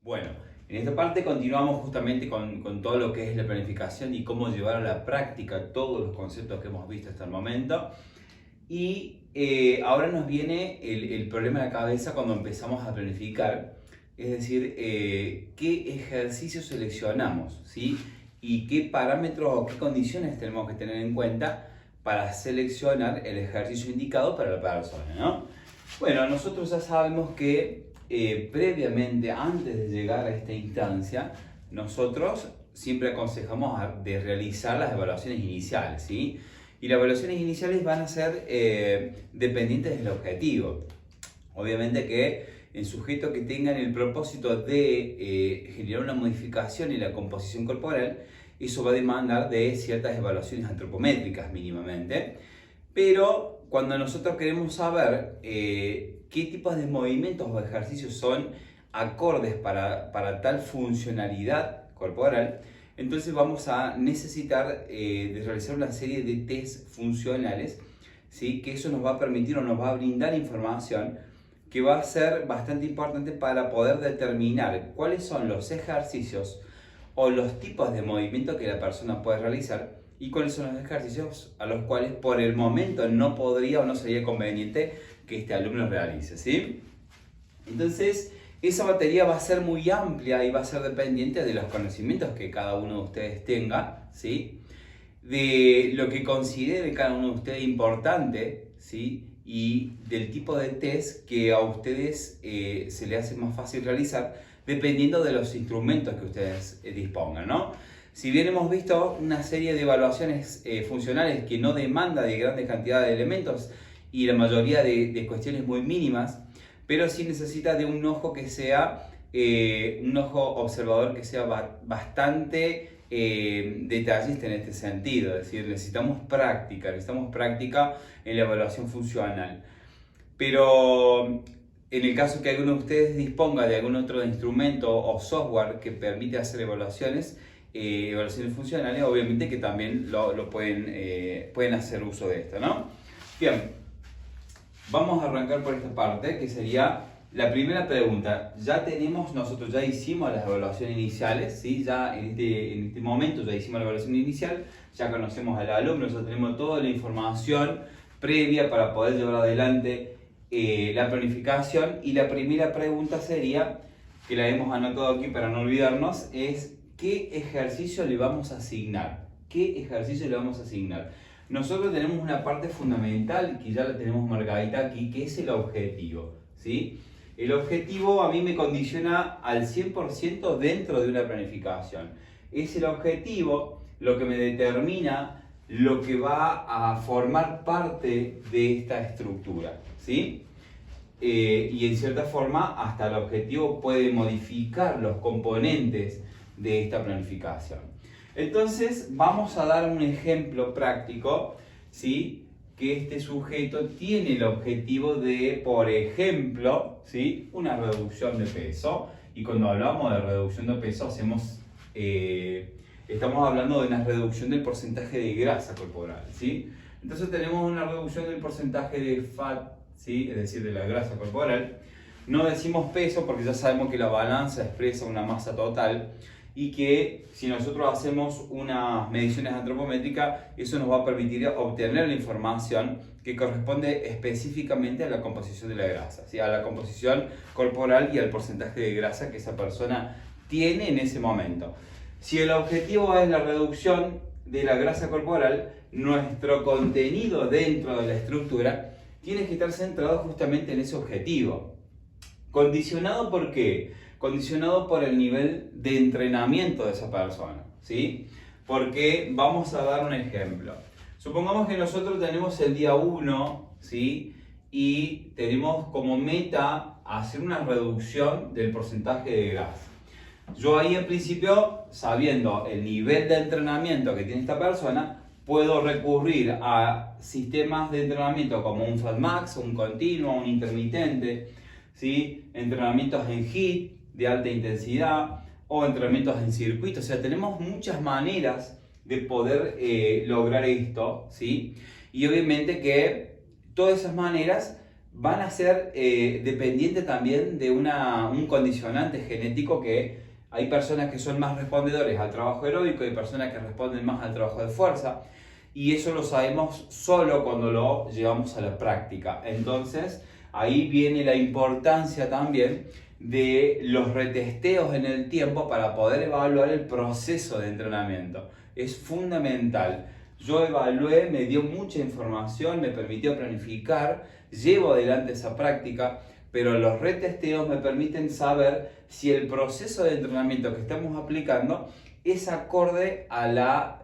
Bueno, en esta parte continuamos justamente con todo lo que es la planificación y cómo llevar a la práctica todos los conceptos que hemos visto hasta el momento. Y ahora nos viene el problema a la cabeza cuando empezamos a planificar, es decir, qué ejercicios seleccionamos, ¿sí? Y qué parámetros o qué condiciones tenemos que tener en cuenta para seleccionar el ejercicio indicado para la persona, ¿no? Bueno, nosotros ya sabemos que previamente, antes de llegar a esta instancia, nosotros siempre aconsejamos de realizar las evaluaciones iniciales, ¿sí? Y las evaluaciones iniciales van a ser dependientes del objetivo. Obviamente que en sujetos que tengan el propósito de generar una modificación en la composición corporal, eso va a demandar de ciertas evaluaciones antropométricas mínimamente. Pero cuando nosotros queremos saber qué tipos de movimientos o ejercicios son acordes para tal funcionalidad corporal, entonces vamos a necesitar de realizar una serie de test funcionales, ¿sí? Que eso nos va a permitir o nos va a brindar información que va a ser bastante importante para poder determinar cuáles son los ejercicios o los tipos de movimiento que la persona puede realizar y cuáles son los ejercicios a los cuales por el momento no podría o no sería conveniente que este alumno realice, ¿sí? Entonces, esa batería va a ser muy amplia y va a ser dependiente de los conocimientos que cada uno de ustedes tenga, ¿sí? De lo que considere cada uno de ustedes importante, ¿sí? Y del tipo de test que a ustedes se les hace más fácil realizar dependiendo de los instrumentos que ustedes dispongan, ¿no? Si bien hemos visto una serie de evaluaciones funcionales que no demanda de grandes cantidades de elementos y la mayoría de cuestiones muy mínimas, pero sí necesita de un ojo que sea un ojo observador que sea bastante detallista en este sentido, es decir, necesitamos práctica en la evaluación funcional. Pero en el caso que alguno de ustedes disponga de algún otro instrumento o software que permite hacer evaluaciones funcionales, obviamente que también lo pueden hacer uso de esto, ¿no? Bien, vamos a arrancar por esta parte, que sería la primera pregunta. Nosotros ya hicimos las evaluaciones iniciales, ¿sí? Ya en este momento ya hicimos la evaluación inicial, ya conocemos al alumno, ya tenemos toda la información previa para poder llevar adelante la planificación. Y la primera pregunta sería, que la hemos anotado aquí para no olvidarnos, es ¿qué ejercicio le vamos a asignar? ¿Qué ejercicio le vamos a asignar? Nosotros tenemos una parte fundamental que ya la tenemos marcadita aquí, que es el objetivo, ¿sí? El objetivo a mí me condiciona al 100% dentro de una planificación. Es el objetivo lo que me determina lo que va a formar parte de esta estructura, ¿sí? Y en cierta forma hasta el objetivo puede modificar los componentes de esta planificación. Entonces vamos a dar un ejemplo práctico, ¿sí? Que este sujeto tiene el objetivo de, por ejemplo, ¿sí? Una reducción de peso. Y cuando hablamos de reducción de peso estamos hablando de una reducción del porcentaje de grasa corporal, ¿sí? Entonces tenemos una reducción del porcentaje de fat, ¿sí? Es decir, de la grasa corporal. No decimos peso porque ya sabemos que la balanza expresa una masa total y que si nosotros hacemos unas mediciones antropométricas, eso nos va a permitir obtener la información que corresponde específicamente a la composición de la grasa, ¿sí? A la composición corporal y al porcentaje de grasa que esa persona tiene en ese momento. Si el objetivo es la reducción de la grasa corporal, nuestro contenido dentro de la estructura tiene que estar centrado justamente en ese objetivo. ¿Condicionado por qué? Condicionado por el nivel de entrenamiento de esa persona, ¿sí? Porque vamos a dar un ejemplo. Supongamos que nosotros tenemos el día 1, ¿sí? Y tenemos como meta hacer una reducción del porcentaje de grasa. Yo ahí en principio, sabiendo el nivel de entrenamiento que tiene esta persona, puedo recurrir a sistemas de entrenamiento como un FatMax, un continuo, un intermitente, ¿sí? Entrenamientos en HIIT de alta intensidad o entrenamientos en circuito. O sea, tenemos muchas maneras de poder lograr esto, ¿sí? Y obviamente que todas esas maneras van a ser dependientes también de un condicionante genético que hay personas que son más respondedores al trabajo aeróbico y personas que responden más al trabajo de fuerza. Y eso lo sabemos solo cuando lo llevamos a la práctica. Entonces, ahí viene la importancia también de los retesteos en el tiempo para poder evaluar el proceso de entrenamiento. Es fundamental. Yo evalué, me dio mucha información, me permitió planificar, llevo adelante esa práctica, pero los retesteos me permiten saber si el proceso de entrenamiento que estamos aplicando es acorde a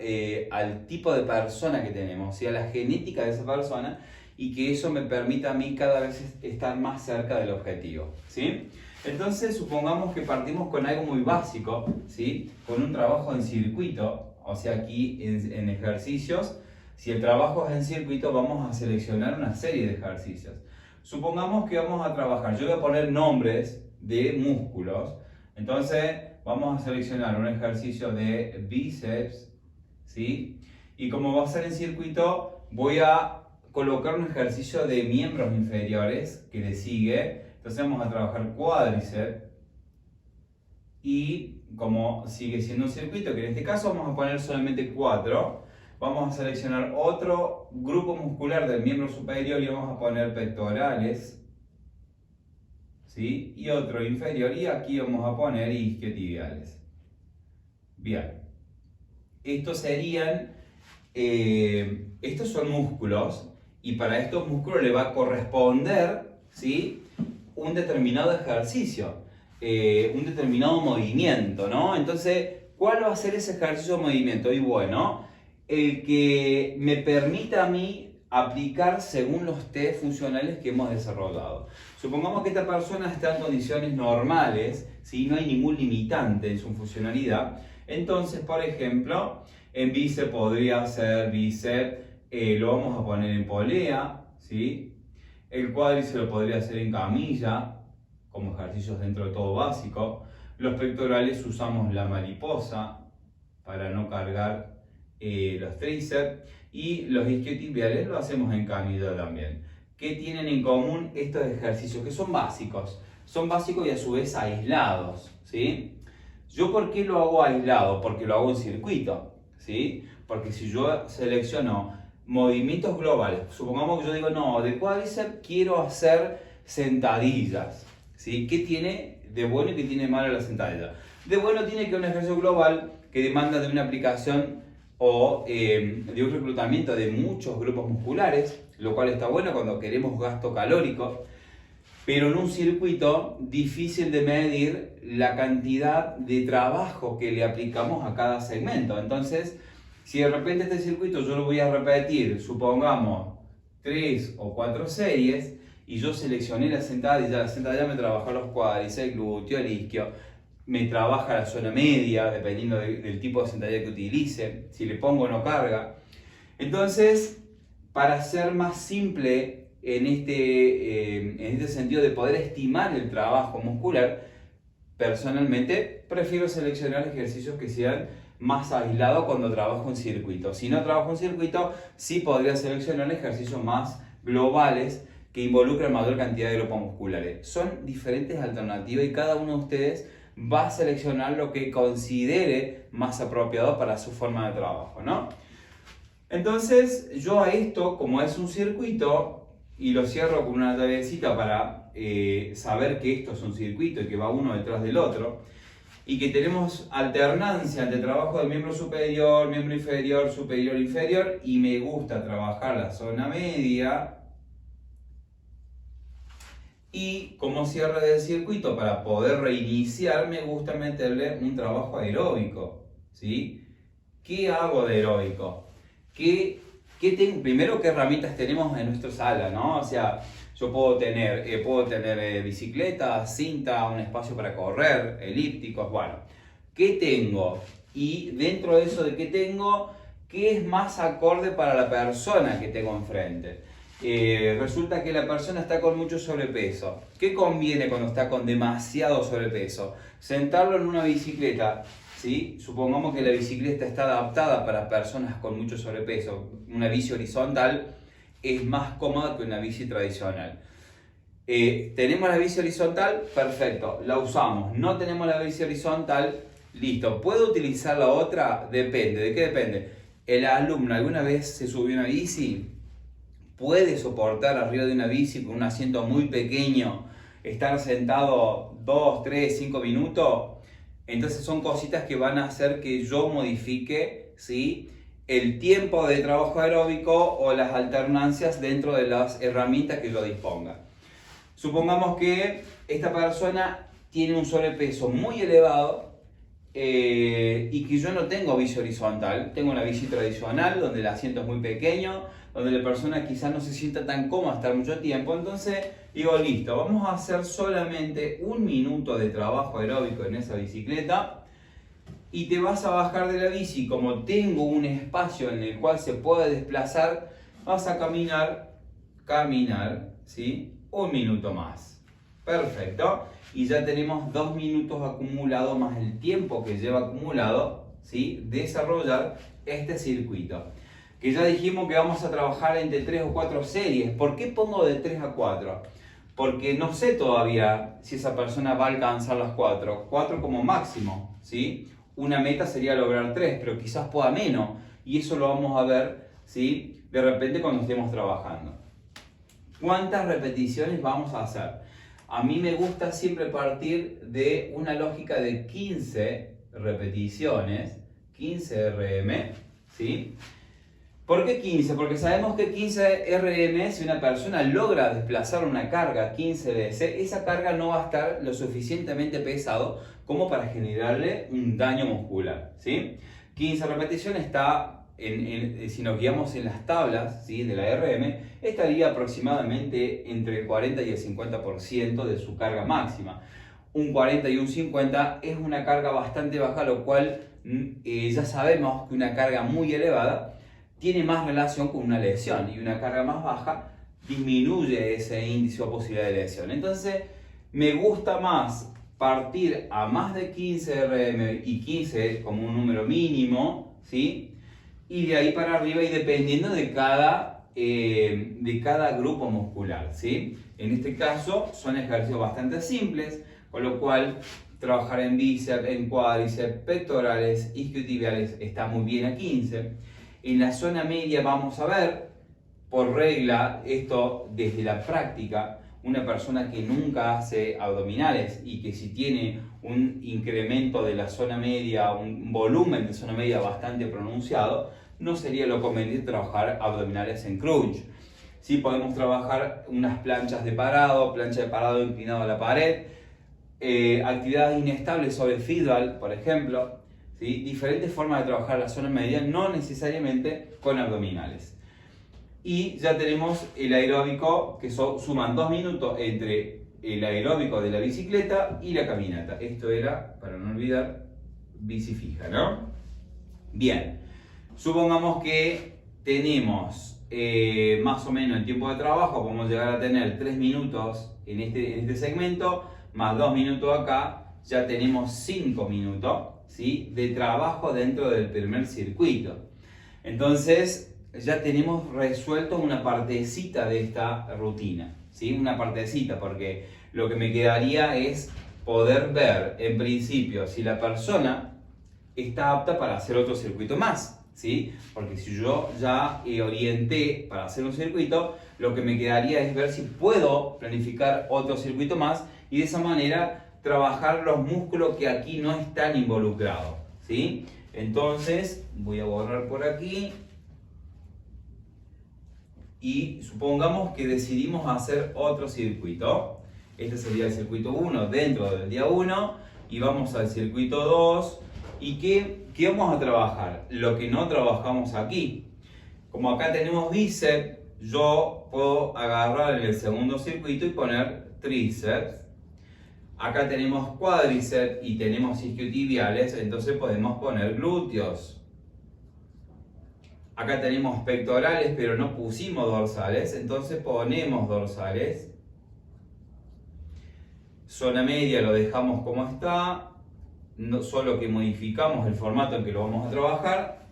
al tipo de persona que tenemos, ¿sí? A la genética de esa persona, y que eso me permita a mí cada vez estar más cerca del objetivo, ¿sí? Entonces, supongamos que partimos con algo muy básico, ¿sí? Con un trabajo en circuito, o sea, aquí en ejercicios. Si el trabajo es en circuito, vamos a seleccionar una serie de ejercicios. Supongamos que vamos a trabajar, yo voy a poner nombres de músculos, entonces vamos a seleccionar un ejercicio de bíceps, ¿sí? Y como va a ser en circuito, voy a colocar un ejercicio de miembros inferiores que le sigue. Entonces vamos a trabajar cuádriceps. Y como sigue siendo un circuito, que en este caso vamos a poner solamente 4, vamos a seleccionar otro grupo muscular del miembro superior y vamos a poner pectorales, ¿sí? Y otro inferior, y aquí vamos a poner isquiotibiales. Bien, estos son músculos, y para estos músculos le va a corresponder, ¿sí?, un determinado ejercicio, un determinado movimiento, ¿no? Entonces, ¿cuál va a ser ese ejercicio de movimiento? Y bueno, el que me permita a mí aplicar según los test funcionales que hemos desarrollado. Supongamos que esta persona está en condiciones normales, ¿sí? No hay ningún limitante en su funcionalidad. Entonces, por ejemplo, en bíceps podría ser bíceps, lo vamos a poner en polea, ¿sí? El cuádriceps lo podría hacer en camilla, como ejercicios dentro de todo básico. Los pectorales usamos la mariposa para no cargar los tríceps, y los isquiotibiales lo hacemos en camilla también. ¿Qué tienen en común estos ejercicios? Que son básicos y a su vez aislados, ¿sí? ¿Yo por qué lo hago aislado? Porque lo hago en circuito, ¿sí? Porque si yo selecciono movimientos globales, supongamos que yo digo, no, de cuádriceps quiero hacer sentadillas, ¿sí? ¿Qué tiene de bueno y qué tiene de malo la sentadilla? De bueno tiene que es un ejercicio global que demanda de una aplicación o de un reclutamiento de muchos grupos musculares, lo cual está bueno cuando queremos gasto calórico, pero en un circuito difícil de medir la cantidad de trabajo que le aplicamos a cada segmento. Entonces, si de repente este circuito yo lo voy a repetir, supongamos 3 o 4 series, y yo seleccioné la sentadilla me trabaja los cuádriceps, el glúteo, el isquio, me trabaja la zona media, dependiendo del tipo de sentadilla que utilice, si le pongo o no carga. Entonces, para ser más simple en este sentido de poder estimar el trabajo muscular, personalmente prefiero seleccionar ejercicios que sean más aislados cuando trabajo en circuito. Si no trabajo en circuito, sí podría seleccionar ejercicios más globales que involucran mayor cantidad de grupos musculares. Son diferentes alternativas y cada uno de ustedes va a seleccionar lo que considere más apropiado para su forma de trabajo, ¿no? Entonces, yo a esto, como es un circuito, y lo cierro con una llavecita para saber que esto es un circuito y que va uno detrás del otro, y que tenemos alternancia entre trabajo de miembro superior, miembro inferior, superior, inferior, y me gusta trabajar la zona media. Y como cierre del circuito, para poder reiniciar, me gusta meterle un trabajo aeróbico, ¿sí? ¿Qué hago de aeróbico? Primero, ¿qué herramientas tenemos en nuestra sala, ¿no? O sea, yo puedo tener bicicleta, cinta, un espacio para correr, elípticos, bueno. ¿Qué tengo? Y dentro de eso de qué tengo, ¿qué es más acorde para la persona que tengo enfrente? Resulta que la persona está con mucho sobrepeso. ¿Qué conviene cuando está con demasiado sobrepeso? Sentarlo en una bicicleta, ¿sí? Supongamos que la bicicleta está adaptada para personas con mucho sobrepeso. Una bici horizontal es más cómoda que una bici tradicional. Tenemos la bici horizontal, perfecto, la usamos. No tenemos la bici horizontal, listo. ¿Puedo utilizar la otra? Depende. ¿De qué depende? ¿El alumno alguna vez se subió a una bici? ¿Puede soportar arriba de una bici con un asiento muy pequeño estar sentado 2, 3, 5 minutos? Entonces son cositas que van a hacer que yo modifique, ¿sí?, el tiempo de trabajo aeróbico o las alternancias dentro de las herramientas que yo disponga. Supongamos que esta persona tiene un sobrepeso muy elevado y que yo no tengo bici horizontal, tengo una bici tradicional donde el asiento es muy pequeño, donde la persona quizás no se sienta tan cómoda estar mucho tiempo. Entonces digo, listo, vamos a hacer solamente 1 minuto de trabajo aeróbico en esa bicicleta y te vas a bajar de la bici. Como tengo un espacio en el cual se puede desplazar, vas a caminar, ¿sí?, 1 minuto más. Perfecto. Y ya tenemos 2 minutos acumulados más el tiempo que lleva acumulado, ¿sí?, desarrollar este circuito. Que ya dijimos que vamos a trabajar entre 3 o 4 series. ¿Por qué pongo de 3 a 4? Porque no sé todavía si esa persona va a alcanzar las 4. 4 como máximo, ¿sí? Una meta sería lograr 3, pero quizás pueda menos. Y eso lo vamos a ver, ¿sí?, de repente cuando estemos trabajando. ¿Cuántas repeticiones vamos a hacer? A mí me gusta siempre partir de una lógica de 15 repeticiones, 15 RM, ¿sí? ¿Por qué 15? Porque sabemos que 15 RM, si una persona logra desplazar una carga 15 veces, esa carga no va a estar lo suficientemente pesado como para generarle un daño muscular, ¿sí? 15 repeticiones está, si nos guiamos en las tablas, ¿sí?, de la RM, estaría aproximadamente entre el 40 y el 50% de su carga máxima. Un 40 y un 50 es una carga bastante baja, lo cual ya sabemos que una carga muy elevada tiene más relación con una lesión y una carga más baja disminuye ese índice o posibilidad de lesión. Entonces me gusta más partir a más de 15 RM y 15 como un número mínimo, ¿sí?, y de ahí para arriba y dependiendo de cada grupo muscular, ¿sí? En este caso son ejercicios bastante simples, con lo cual trabajar en bíceps, en cuádriceps, pectorales, isquiotibiales está muy bien a 15. En la zona media vamos a ver, por regla, esto desde la práctica, una persona que nunca hace abdominales y que si tiene un incremento de la zona media, un volumen de zona media bastante pronunciado, no sería lo conveniente trabajar abdominales en crunch. Sí podemos trabajar unas plancha de parado inclinado a la pared, actividades inestables sobre feedball, por ejemplo, ¿sí? Diferentes formas de trabajar la zona media, no necesariamente con abdominales. Y ya tenemos el aeróbico, que suman 2 minutos entre el aeróbico de la bicicleta y la caminata. Esto era, para no olvidar, bici fija, ¿no? Bien, supongamos que tenemos más o menos el tiempo de trabajo, podemos llegar a tener 3 minutos en este segmento, más 2 minutos acá, ya tenemos 5 minutos, ¿sí?, de trabajo dentro del primer circuito. Entonces ya tenemos resuelto una partecita de esta rutina, ¿sí? Una partecita, porque lo que me quedaría es poder ver en principio si la persona está apta para hacer otro circuito más, ¿sí? Porque si yo ya orienté para hacer un circuito, lo que me quedaría es ver si puedo planificar otro circuito más y de esa manera trabajar los músculos que aquí no están involucrados, ¿sí? Entonces voy a borrar por aquí. Y supongamos que decidimos hacer otro circuito. Este sería el circuito 1 dentro del día 1 y vamos al circuito 2. ¿Y qué vamos a trabajar? Lo que no trabajamos aquí. Como acá tenemos bíceps, yo puedo agarrar en el segundo circuito y poner tríceps. Acá tenemos cuádriceps y tenemos isquiotibiales, entonces podemos poner glúteos. Acá tenemos pectorales, pero no pusimos dorsales, entonces ponemos dorsales. Zona media lo dejamos como está, solo que modificamos el formato en que lo vamos a trabajar.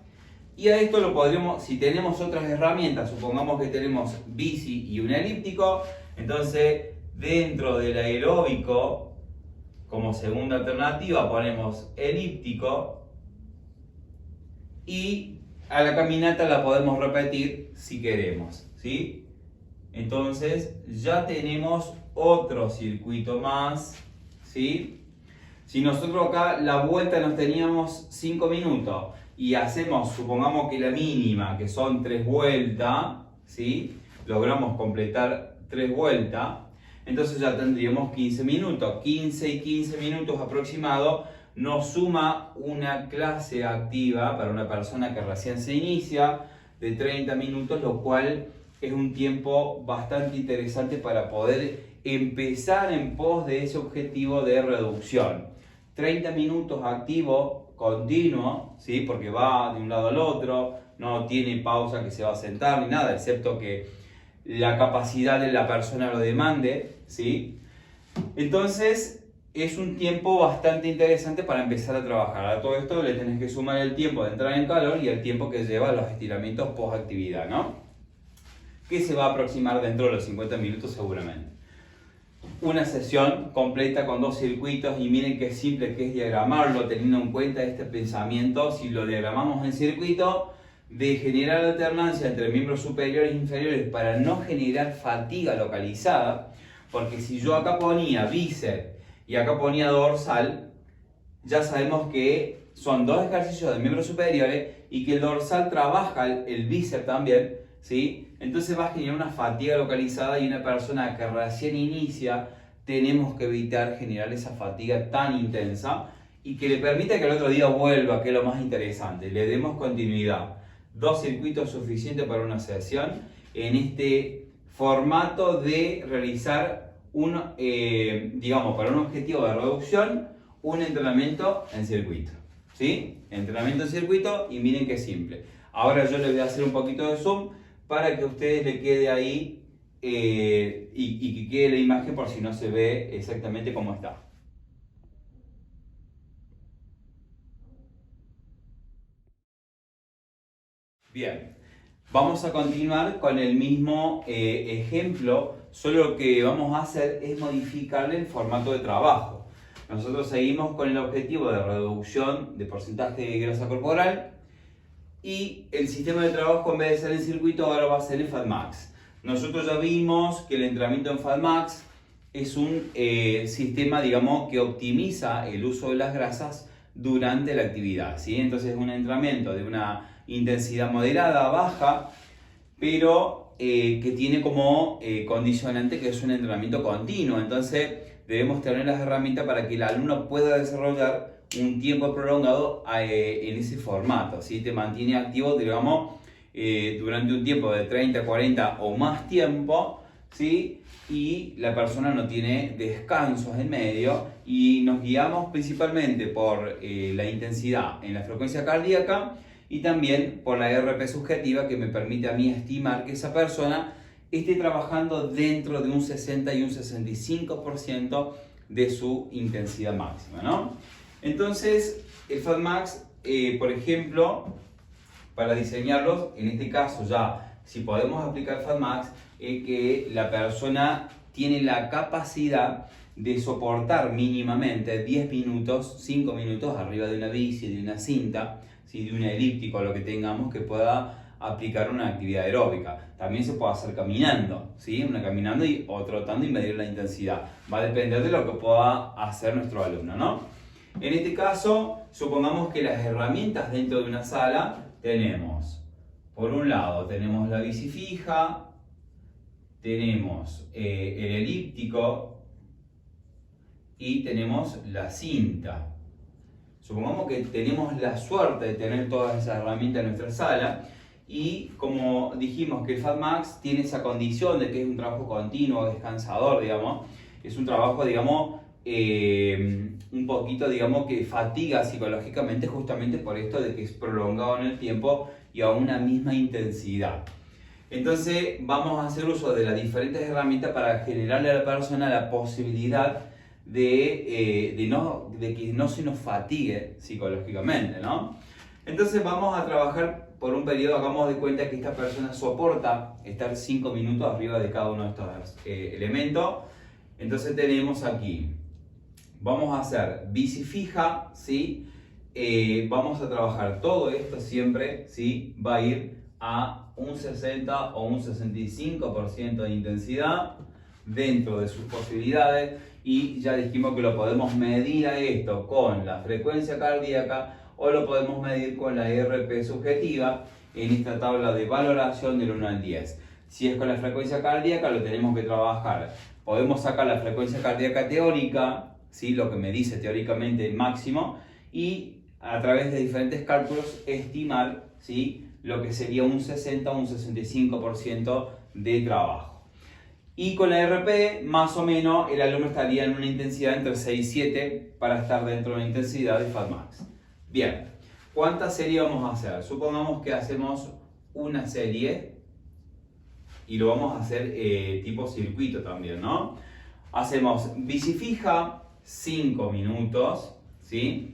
Y a esto lo podríamos, si tenemos otras herramientas, supongamos que tenemos bici y un elíptico, entonces Dentro del aeróbico, como segunda alternativa, ponemos elíptico y a la caminata la podemos repetir si queremos, ¿sí? Entonces ya tenemos otro circuito más, ¿sí? Si nosotros acá la vuelta nos teníamos 5 minutos y hacemos, supongamos que la mínima, que son 3 vueltas, ¿sí? Logramos completar 3 vueltas, entonces ya tendríamos 15 minutos. 15 y 15 minutos aproximado nos suma una clase activa para una persona que recién se inicia de 30 minutos, lo cual es un tiempo bastante interesante para poder empezar en pos de ese objetivo de reducción. 30 minutos activo, continuo, ¿sí? Porque va de un lado al otro, no tiene pausa que se va a sentar ni nada, excepto que la capacidad de la persona lo demande, ¿sí? Entonces es un tiempo bastante interesante para empezar a trabajar. A todo esto le tenés que sumar el tiempo de entrar en calor y el tiempo que lleva los estiramientos post actividad, ¿no? Que se va a aproximar dentro de los 50 minutos seguramente. Una sesión completa con 2 circuitos, y miren qué simple que es diagramarlo teniendo en cuenta este pensamiento. Si lo diagramamos en circuito, de generar alternancia entre miembros superiores e inferiores para no generar fatiga localizada, porque si yo acá ponía bíceps y acá ponía dorsal, ya sabemos que son 2 ejercicios de miembros superiores y que el dorsal trabaja el bíceps también, ¿sí? Entonces va a generar una fatiga localizada, y una persona que recién inicia tenemos que evitar generar esa fatiga tan intensa y que le permita que el otro día vuelva, que es lo más interesante, le demos continuidad. 2 circuitos suficientes para una sesión en este formato de realizar digamos, para un objetivo de reducción, un entrenamiento en circuito, ¿sí? Entrenamiento en circuito, y miren qué simple. Ahora yo les voy a hacer un poquito de zoom para que a ustedes le quede ahí y que quede la imagen por si no se ve exactamente cómo está. Bien, vamos a continuar con el mismo ejemplo, solo lo que vamos a hacer es modificarle el formato de trabajo. Nosotros seguimos con el objetivo de reducción de porcentaje de grasa corporal, y el sistema de trabajo, en vez de ser en circuito, ahora va a ser en FatMax. Nosotros ya vimos que el entrenamiento en FatMax es un sistema, digamos, que optimiza el uso de las grasas durante la actividad, ¿sí? Entonces es un entrenamiento de una intensidad moderada, baja, pero que tiene como condicionante que es un entrenamiento continuo. Entonces debemos tener las herramientas para que el alumno pueda desarrollar un tiempo prolongado en ese formato, ¿sí? Te mantiene activo, digamos, durante un tiempo de 30, 40 o más tiempo, ¿sí? Y la persona no tiene descansos en medio, y nos guiamos principalmente por la intensidad en la frecuencia cardíaca y también por la RP subjetiva, que me permite a mí estimar que esa persona esté trabajando dentro de un 60 y un 65% de su intensidad máxima, ¿no? Entonces, el FatMax, por ejemplo, para diseñarlos, en este caso ya, si podemos aplicar FatMax, es que la persona tiene la capacidad de soportar mínimamente 10 minutos, 5 minutos arriba de una bici, de una cinta, ¿sí? De un elíptico, lo que tengamos que pueda aplicar una actividad aeróbica. También se puede hacer caminando, ¿sí? Una caminando o trotando y medir la intensidad. Va a depender de lo que pueda hacer nuestro alumno, ¿no? En este caso, supongamos que las herramientas dentro de una sala tenemos, por un lado, tenemos la bici fija, tenemos el elíptico y tenemos la cinta. Supongamos que tenemos la suerte de tener todas esas herramientas en nuestra sala, y como dijimos que el FatMax tiene esa condición de que es un trabajo continuo, descansador, digamos, es un trabajo, digamos, un poquito, digamos, que fatiga psicológicamente, justamente por esto de que es prolongado en el tiempo y a una misma intensidad. Entonces vamos a hacer uso de las diferentes herramientas para generarle a la persona la posibilidad de que no se nos fatigue psicológicamente, ¿no? Entonces vamos a trabajar por un periodo, hagamos de cuenta que esta persona soporta estar 5 minutos arriba de cada uno de estos elementos. Entonces tenemos aquí, vamos a hacer bici fija, ¿sí? Vamos a trabajar todo esto siempre, ¿sí? Va a ir a un 60 o un 65% de intensidad dentro de sus posibilidades, y ya dijimos que lo podemos medir a esto con la frecuencia cardíaca o lo podemos medir con la IRP subjetiva en esta tabla de valoración del 1 al 10. Si es con la frecuencia cardíaca, lo tenemos que trabajar. Podemos sacar la frecuencia cardíaca teórica, ¿sí? Lo que me dice teóricamente el máximo, y a través de diferentes cálculos estimar, ¿sí? Lo que sería un 60 o un 65% de trabajo. Y con la RP, más o menos, el alumno estaría en una intensidad entre 6 y 7 para estar dentro de la intensidad de FatMax. Bien, ¿cuántas series vamos a hacer? Supongamos que hacemos una serie y lo vamos a hacer tipo circuito también, ¿no? Hacemos bici fija, 5 minutos, ¿sí?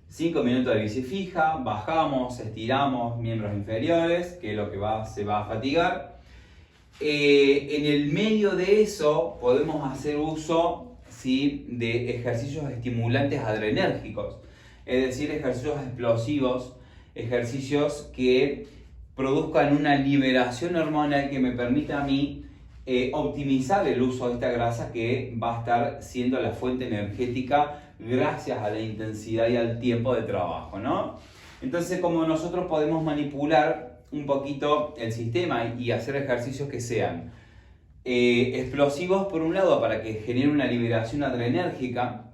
5 minutos de bici fija, bajamos, estiramos miembros inferiores, que es lo que se va a fatigar. En el medio de eso podemos hacer uso, ¿sí? De ejercicios estimulantes adrenérgicos, es decir, ejercicios explosivos, ejercicios que produzcan una liberación hormonal que me permita a mí optimizar el uso de esta grasa que va a estar siendo la fuente energética gracias a la intensidad y al tiempo de trabajo, ¿no? Entonces, como nosotros podemos manipular un poquito el sistema y hacer ejercicios que sean explosivos por un lado para que genere una liberación adrenérgica,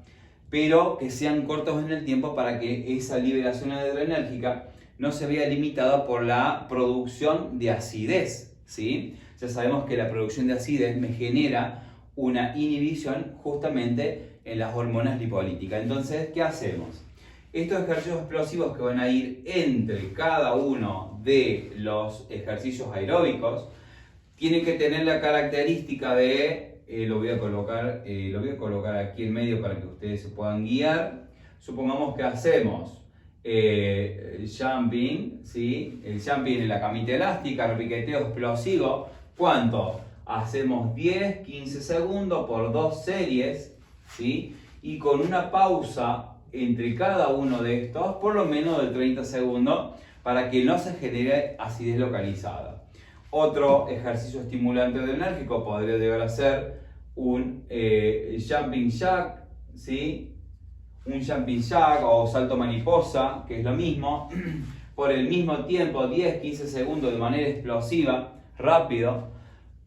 pero que sean cortos en el tiempo para que esa liberación adrenérgica no se vea limitada por la producción de acidez, ¿sí? Ya sabemos que la producción de acidez me genera una inhibición justamente en las hormonas lipolíticas. Entonces, ¿qué hacemos? Estos ejercicios explosivos que van a ir entre cada uno de los ejercicios aeróbicos tienen que tener la característica de, lo voy a colocar aquí en medio para que ustedes se puedan guiar. Supongamos que hacemos jumping, ¿sí? El jumping en la camita elástica, repiqueteo explosivo. ¿Cuánto? Hacemos 10, 15 segundos por 2 series, ¿sí? Y con una pausa entre cada uno de estos, por lo menos de 30 segundos, para que no se genere acidez localizada. Otro ejercicio estimulante adrenérgico podría llegar a ser un jumping jack, ¿sí? Un jumping jack o salto mariposa, que es lo mismo, por el mismo tiempo, 10-15 segundos de manera explosiva, rápido,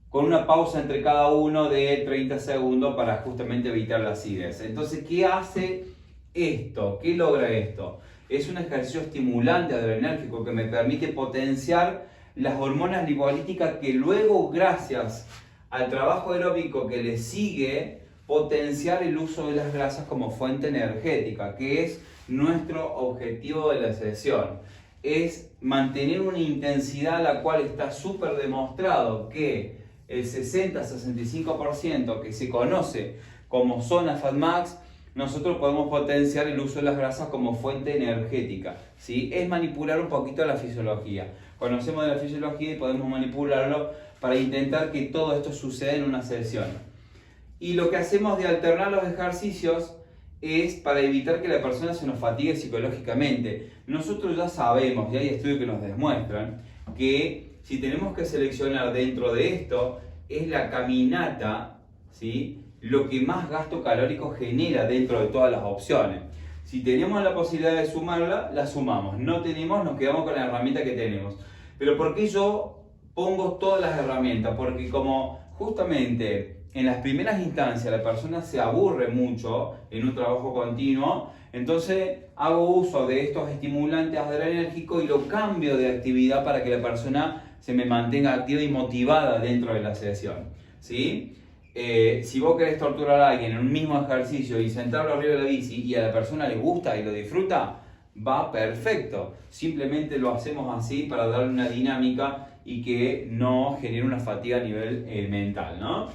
con una pausa entre cada uno de 30 segundos para justamente evitar la acidez. Entonces, ¿qué hace esto? ¿Qué logra esto? Es un ejercicio estimulante adrenérgico que me permite potenciar las hormonas lipolíticas que luego, gracias al trabajo aeróbico que le sigue, potenciar el uso de las grasas como fuente energética, que es nuestro objetivo de la sesión. Es mantener una intensidad la cual está súper demostrado que el 60-65% que se conoce como zona FatMax, nosotros podemos potenciar el uso de las grasas como fuente energética, ¿sí? Es manipular un poquito la fisiología. Conocemos de la fisiología y podemos manipularlo para intentar que todo esto suceda en una sesión. Y lo que hacemos de alternar los ejercicios es para evitar que la persona se nos fatigue psicológicamente. Nosotros ya sabemos, y hay estudios que nos demuestran, que si tenemos que seleccionar dentro de esto, es la caminata, ¿sí? Lo que más gasto calórico genera dentro de todas las opciones. Si tenemos la posibilidad de sumarla, la sumamos. No tenemos, nos quedamos con la herramienta que tenemos. Pero ¿por qué yo pongo todas las herramientas? Porque como justamente en las primeras instancias la persona se aburre mucho en un trabajo continuo, entonces hago uso de estos estimulantes adrenérgicos y lo cambio de actividad para que la persona se me mantenga activa y motivada dentro de la sesión, ¿sí? Si vos querés torturar a alguien en un mismo ejercicio y sentarlo arriba de la bici y a la persona le gusta y lo disfruta, va perfecto. Simplemente lo hacemos así para darle una dinámica y que no genere una fatiga a nivel mental, ¿no?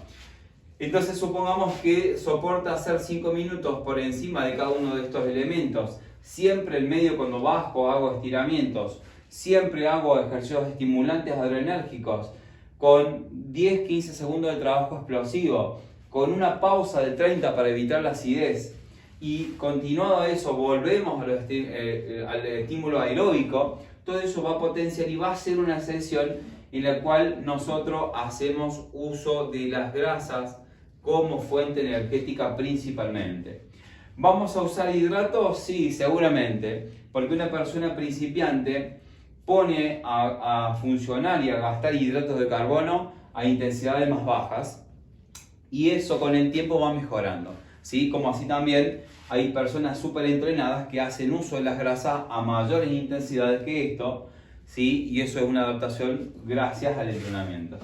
Entonces supongamos que soporta hacer 5 minutos por encima de cada uno de estos elementos. Siempre en medio cuando bajo hago estiramientos. Siempre hago ejercicios estimulantes adrenérgicos con 10-15 segundos de trabajo explosivo, con una pausa de 30 para evitar la acidez, y continuado a eso volvemos al estímulo aeróbico, todo eso va a potenciar y va a ser una sesión en la cual nosotros hacemos uso de las grasas como fuente energética principalmente. ¿Vamos a usar hidratos? Sí, seguramente, porque una persona principiante pone a funcionar y a gastar hidratos de carbono a intensidades más bajas, y eso con el tiempo va mejorando, ¿sí? Como así también hay personas súper entrenadas que hacen uso de las grasas a mayores intensidades que esto, ¿sí? Y eso es una adaptación gracias al entrenamiento.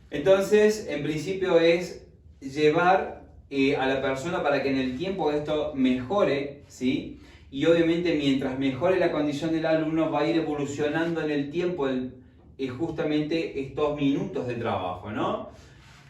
Entonces, en principio es llevar a la persona para que en el tiempo esto mejore, ¿sí? Y obviamente mientras mejore la condición del alumno va a ir evolucionando en el tiempo justamente estos minutos de trabajo, ¿no?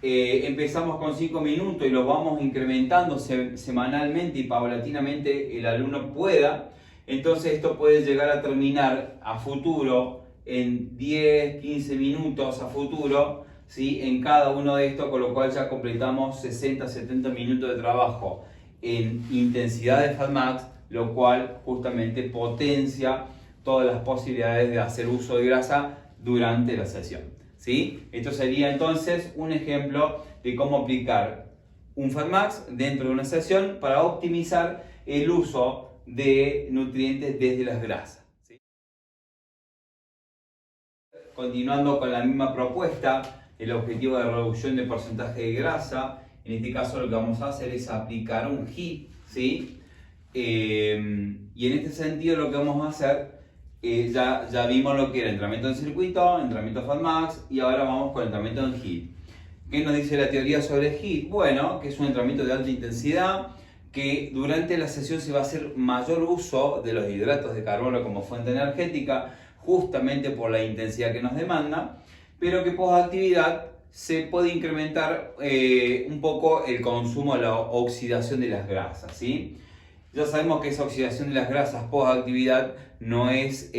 Empezamos con 5 minutos y lo vamos incrementando semanalmente y paulatinamente el alumno pueda. Entonces esto puede llegar a terminar a futuro en 10, 15 minutos a futuro, ¿sí? En cada uno de estos, con lo cual ya completamos 60, 70 minutos de trabajo en intensidad de FatMax, lo cual justamente potencia todas las posibilidades de hacer uso de grasa durante la sesión, ¿sí? Esto sería entonces un ejemplo de cómo aplicar un FatMax dentro de una sesión para optimizar el uso de nutrientes desde las grasas, ¿sí? Continuando con la misma propuesta, el objetivo de reducción de porcentaje de grasa, en este caso lo que vamos a hacer es aplicar un HIIT, ¿sí? Y en este sentido lo que vamos a hacer, ya vimos lo que era entrenamiento en circuito, entrenamiento FatMax, y ahora vamos con el entrenamiento en HIIT. ¿Qué nos dice la teoría sobre HIIT? Bueno, que es un entrenamiento de alta intensidad, que durante la sesión se va a hacer mayor uso de los hidratos de carbono como fuente energética, justamente por la intensidad que nos demanda, pero que post actividad se puede incrementar un poco el consumo, la oxidación de las grasas, ¿sí? Ya sabemos que esa oxidación de las grasas post actividad no es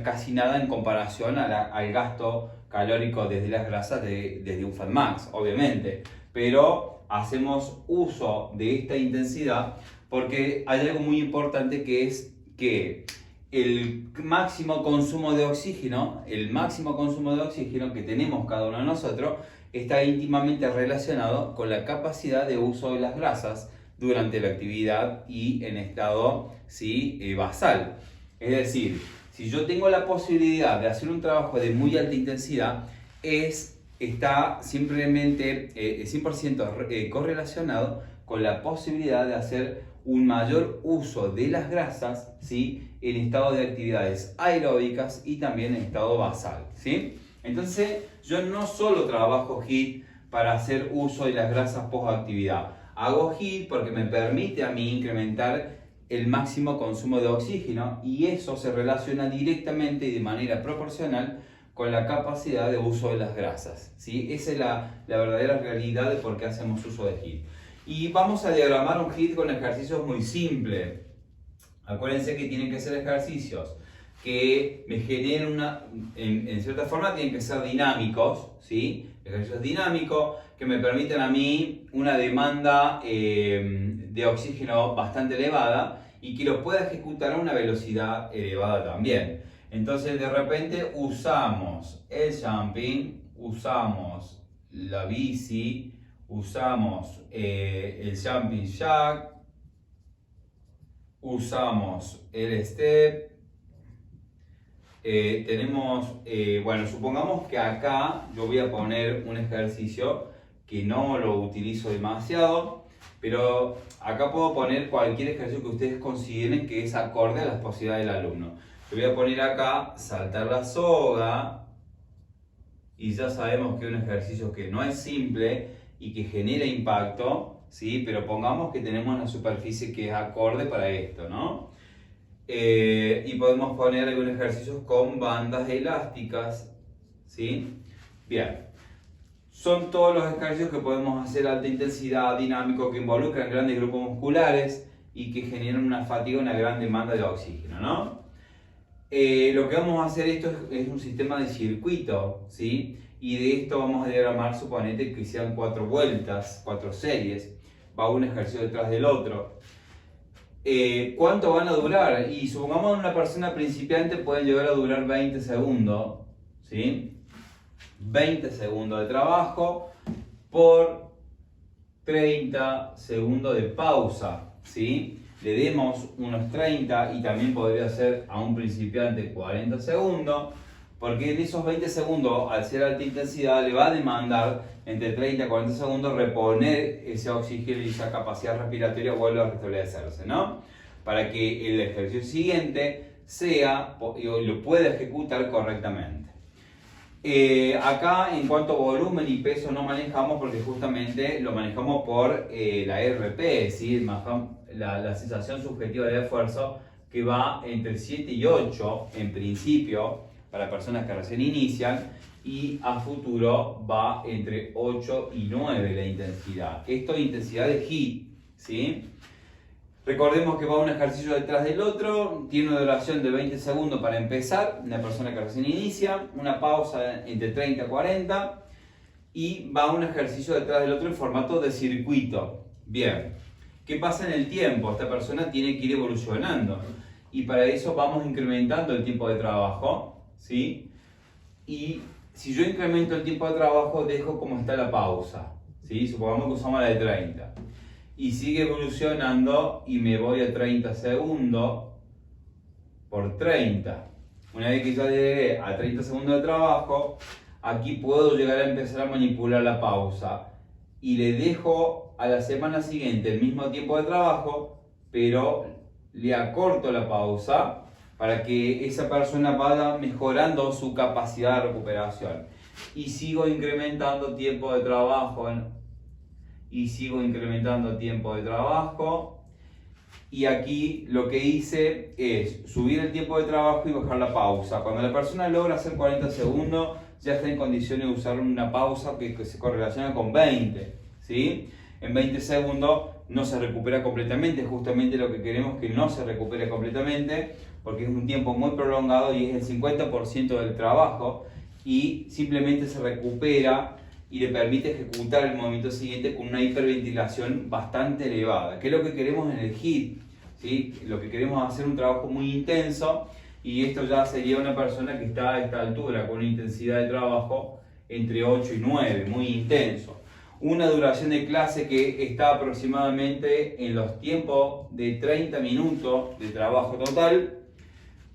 casi nada en comparación al gasto calórico desde las grasas desde un FatMax, obviamente, pero hacemos uso de esta intensidad porque hay algo muy importante, que es que el máximo consumo de oxígeno, que tenemos cada uno de nosotros, está íntimamente relacionado con la capacidad de uso de las grasas durante la actividad y en estado, ¿sí?, basal. Es decir, si yo tengo la posibilidad de hacer un trabajo de muy alta intensidad, está simplemente 100% correlacionado con la posibilidad de hacer un mayor uso de las grasas, ¿sí?, en estado de actividades aeróbicas y también en estado basal, ¿sí? Entonces, yo no solo trabajo HIIT para hacer uso de las grasas post actividad. Hago HIIT porque me permite a mí incrementar el máximo consumo de oxígeno, y eso se relaciona directamente y de manera proporcional con la capacidad de uso de las grasas, ¿sí? Esa es la verdadera realidad de por qué hacemos uso de HIIT. Y vamos a diagramar un HIIT con ejercicios muy simples. Acuérdense que tienen que ser ejercicios que me generen en cierta forma tienen que ser dinámicos, ¿sí? Ejercicios dinámicos que me permitan a mí una demanda de oxígeno bastante elevada y que lo pueda ejecutar a una velocidad elevada también. Entonces de repente usamos el jumping, usamos la bici, usamos el jumping jack, usamos el step. Bueno, supongamos que acá yo voy a poner un ejercicio que no lo utilizo demasiado, pero acá puedo poner cualquier ejercicio que ustedes consideren que es acorde a las posibilidades del alumno. Yo voy a poner acá saltar la soga, y ya sabemos que es un ejercicio que no es simple y que genera impacto, ¿sí? Pero pongamos que tenemos una superficie que es acorde para esto, ¿no? Y podemos poner algunos ejercicios con bandas elásticas, ¿sí? Bien, son todos los ejercicios que podemos hacer a alta intensidad, dinámico, que involucran grandes grupos musculares y que generan una fatiga, una gran demanda de oxígeno, ¿no? Lo que vamos a hacer, esto es un sistema de circuito, ¿sí? y de esto vamos a diagramar, suponete que sean 4 vueltas, 4 series, va un ejercicio detrás del otro. ¿Cuánto van a durar? Y supongamos una persona principiante pueden llegar a durar 20 segundos, ¿sí? 20 segundos de trabajo por 30 segundos de pausa, ¿sí? Le demos unos 30 y también podría ser a un principiante 40 segundos, porque en esos 20 segundos, al ser alta intensidad, le va a demandar entre 30 y 40 segundos reponer ese oxígeno y esa capacidad respiratoria vuelva a restablecerse, ¿no? Para que el ejercicio siguiente lo pueda ejecutar correctamente. Acá en cuanto a volumen y peso no manejamos porque justamente lo manejamos por la RP, ¿sí? La sensación subjetiva de esfuerzo, que va entre 7 y 8 en principio para personas que recién inician, y a futuro va entre 8 y 9 la intensidad. Esto es intensidad de HIIT, ¿sí? Recordemos que va un ejercicio detrás del otro, tiene una duración de 20 segundos para empezar, una persona que recién inicia, una pausa entre 30 y 40, y va un ejercicio detrás del otro en formato de circuito. Bien, ¿qué pasa en el tiempo? Esta persona tiene que ir evolucionando, y para eso vamos incrementando el tiempo de trabajo, ¿sí? Y si yo incremento el tiempo de trabajo, dejo como está la pausa, ¿sí? Supongamos que usamos la de 30. Y sigue evolucionando y me voy a 30 segundos por 30. Una vez que ya llegué a 30 segundos de trabajo, aquí puedo llegar a empezar a manipular la pausa. Y le dejo a la semana siguiente el mismo tiempo de trabajo, pero le acorto la pausa para que esa persona vaya mejorando su capacidad de recuperación. Y sigo incrementando tiempo de trabajo, y aquí lo que hice es subir el tiempo de trabajo y bajar la pausa. Cuando la persona logra hacer 40 segundos, ya está en condiciones de usar una pausa que se correlaciona con 20, ¿sí? En 20 segundos no se recupera completamente, justamente lo que queremos, que no se recupere completamente, porque es un tiempo muy prolongado y es el 50% del trabajo, y simplemente se recupera y le permite ejecutar el movimiento siguiente con una hiperventilación bastante elevada, que es lo que queremos en el HIIT, ¿sí? Lo que queremos es hacer un trabajo muy intenso, y esto ya sería una persona que está a esta altura con una intensidad de trabajo entre 8 y 9, muy intenso. Una duración de clase que está aproximadamente en los tiempos de 30 minutos de trabajo total,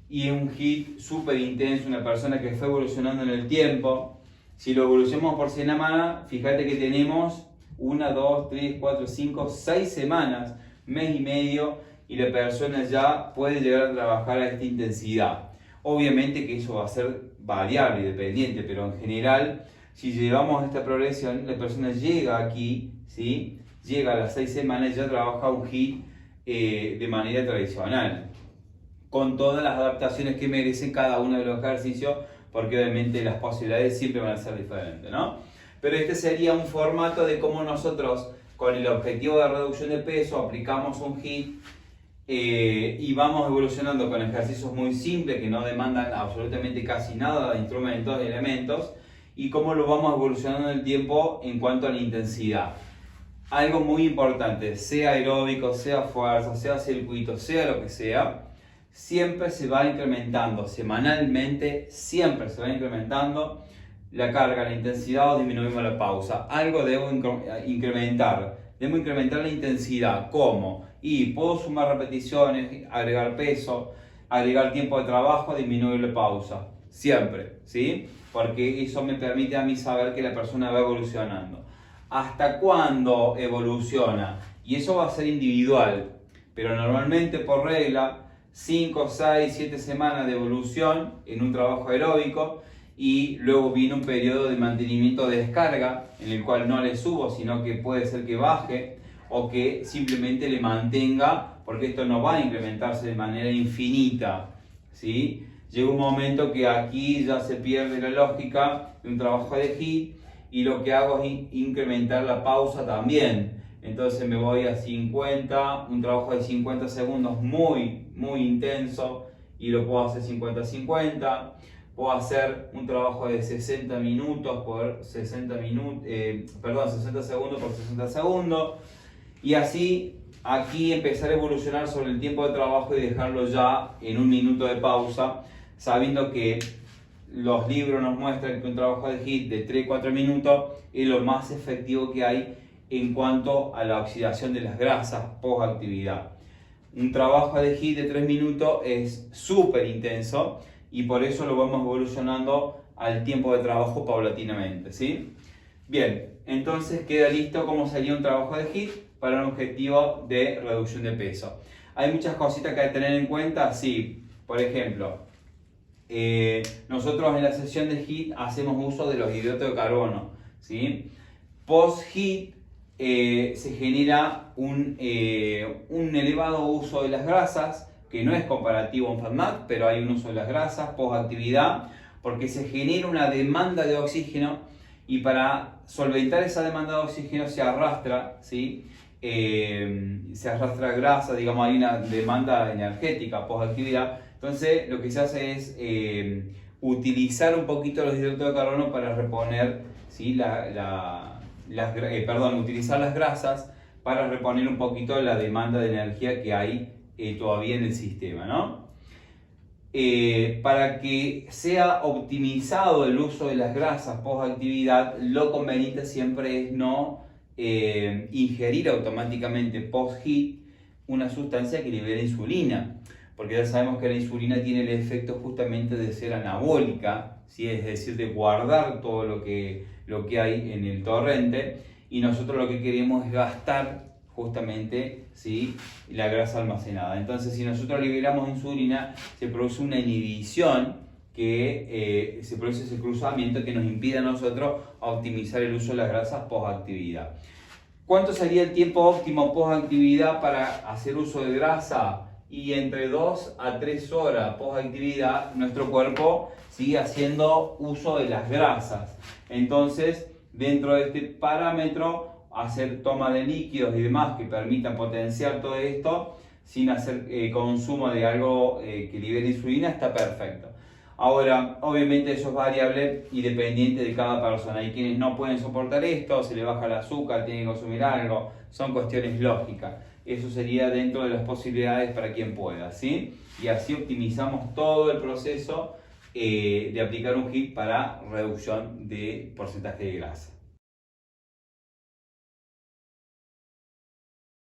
y un HIIT súper intenso, una persona que fue evolucionando en el tiempo. Si lo evolucionamos por semana, fíjate que tenemos 1, 2, 3, 4, 5, 6 semanas, mes y medio, y la persona ya puede llegar a trabajar a esta intensidad. Obviamente que eso va a ser variable y dependiente, pero en general, si llevamos esta progresión, la persona llega aquí, ¿sí? Llega a las 6 semanas y ya trabaja un HIIT de manera tradicional, con todas las adaptaciones que merecen cada uno de los ejercicios, porque obviamente las posibilidades siempre van a ser diferentes, ¿no? Pero este sería un formato de cómo nosotros, con el objetivo de reducción de peso, aplicamos un HIIT y vamos evolucionando con ejercicios muy simples que no demandan absolutamente casi nada de instrumentos y elementos, y cómo lo vamos evolucionando en el tiempo en cuanto a la intensidad. Algo muy importante, sea aeróbico, sea fuerza, sea circuito, sea lo que sea, siempre se va incrementando, semanalmente siempre se va incrementando la carga, la intensidad, o disminuimos la pausa. Algo debo incrementar la intensidad. ¿Cómo? Y puedo sumar repeticiones, agregar peso, agregar tiempo de trabajo, disminuir la pausa. Siempre, ¿sí? Porque eso me permite a mí saber que la persona va evolucionando. ¿Hasta cuándo evoluciona? Y eso va a ser individual, pero normalmente por regla 5, 6, 7 semanas de evolución en un trabajo aeróbico, y luego viene un periodo de mantenimiento de descarga en el cual no le subo, sino que puede ser que baje o que simplemente le mantenga, porque esto no va a incrementarse de manera infinita, ¿sí? Llega un momento que aquí ya se pierde la lógica de un trabajo de HIIT, y lo que hago es incrementar la pausa también. Entonces me voy a 50, un trabajo de 50 segundos muy intenso, y lo puedo hacer 50-50. puedo hacer un trabajo de 60 minutos por 60 minutos, 60 segundos por 60 segundos, y así aquí empezar a evolucionar sobre el tiempo de trabajo y dejarlo ya en un minuto de pausa, sabiendo que los libros nos muestran que un trabajo de HIIT de 3-4 minutos es lo más efectivo que hay en cuanto a la oxidación de las grasas post actividad. Un trabajo de HIIT de 3 minutos es súper intenso y por eso lo vamos evolucionando al tiempo de trabajo paulatinamente, ¿sí? Bien, entonces queda listo cómo sería un trabajo de HIIT para un objetivo de reducción de peso. Hay muchas cositas que hay que tener en cuenta, sí, por ejemplo, nosotros en la sesión de HIIT hacemos uso de los hidratos de carbono, ¿sí? Post-HIIT se genera un elevado uso de las grasas, que no es comparativo a un FODMAP, pero hay un uso de las grasas post-actividad, porque se genera una demanda de oxígeno y para solventar esa demanda de oxígeno se arrastra, ¿sí? Se arrastra grasa, digamos, hay una demanda energética post-actividad. Entonces lo que se hace es utilizar un poquito los hidratos de carbono para reponer, ¿sí? Utilizar las grasas para reponer un poquito la demanda de energía que hay todavía en el sistema, ¿no? Para que sea optimizado el uso de las grasas post actividad, lo conveniente siempre es no ingerir automáticamente post HIIT una sustancia que libera insulina, porque ya sabemos que la insulina tiene el efecto justamente de ser anabólica, ¿sí? Es decir, de guardar todo lo que hay en el torrente, y nosotros lo que queremos es gastar justamente, ¿sí? La grasa almacenada. Entonces, si nosotros liberamos insulina, se produce una inhibición, que se produce ese cruzamiento que nos impide a nosotros optimizar el uso de las grasas post actividad. ¿Cuánto sería el tiempo óptimo post actividad para hacer uso de grasa? Y entre 2 a 3 horas post actividad nuestro cuerpo sigue haciendo uso de las grasas. Entonces, dentro de este parámetro, hacer toma de líquidos y demás que permitan potenciar todo esto sin hacer consumo de algo que libere insulina está perfecto. Ahora, obviamente eso es variable y dependiente de cada persona. Hay quienes no pueden soportar esto, se le baja el azúcar, tienen que consumir algo, son cuestiones lógicas. Eso sería dentro de las posibilidades para quien pueda, ¿sí? Y así optimizamos todo el proceso de aplicar un HIIT para reducción de porcentaje de grasa.